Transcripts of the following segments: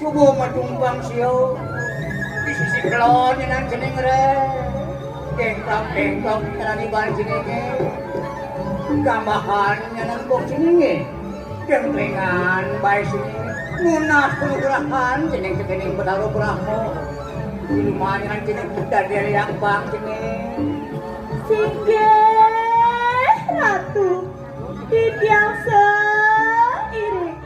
Subuh matumpang siyo di sisi kelon yang jeneng re dengklok karani ban jenenge gambahan yang bok jenenge gemplengan bae sini nunas penugerahan jeneng sekening Betaro Brahmo di rumah yang jeneng dari yang bang jeneng Singgih Ratu di tiang seiring.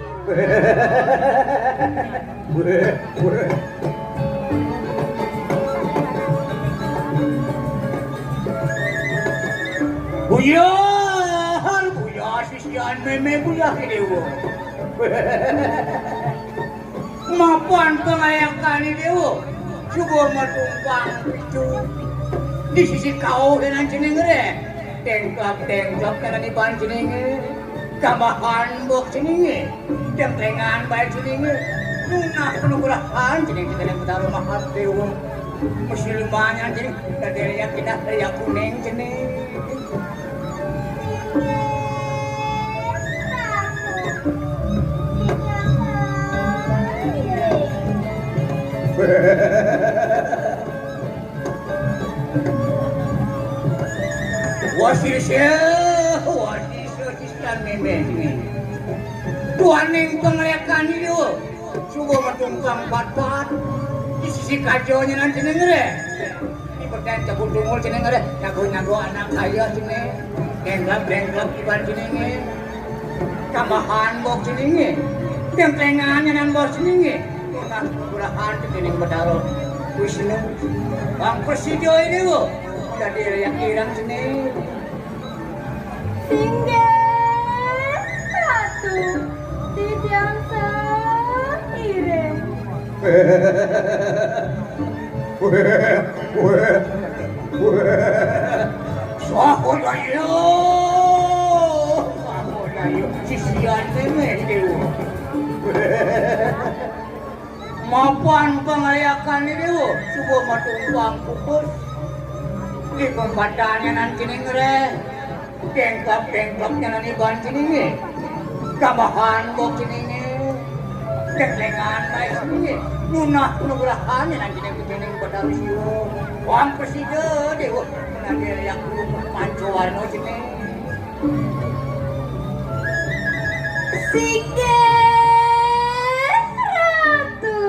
Buyah sisian meme buyah dewa. Mapan pengayakan dewa. Subur matumpang itu di sisi kau dengan jeneng re. Dengklok karena di ban jeneng gambahan bok jeneng demplengan bae jeneng nunah penugerahan jeneng jeneng Betaro Mahadewa muslimanya jeneng dari yang kita dari kuning jeneng wasisya sisian meme tuaning pengelakan itu subuh matumpang bat-bat di sisi kajonya nanti nengere di percaya cabut dungul jenengere nyago anak kaya jeneng dengklap iban jenenge tambahan bok jenenge demplengannya nan bos jenenge tunah penugerahan jeneng Betaro Wisnu Bang Presidio ini bu dari yang kirang jeneng Singgih Ratu di tiang seiring. Sahodayo sisian meme dewa mapan pengayakan dewa subuh matumpang pupus di pembadannya nanti nengre dengklok nanti ban jenenge gambahan bok jenenge dengklengan bae jenenge nunah penugerahan nanti jeneng Betaro siyo Wang Presiden dewa nanti yang pancowarno jeneng Singgih Ratu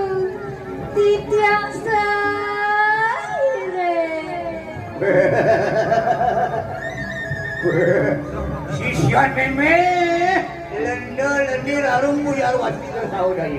di tiang seiring. sisian meme lendir arung buyar wati saudari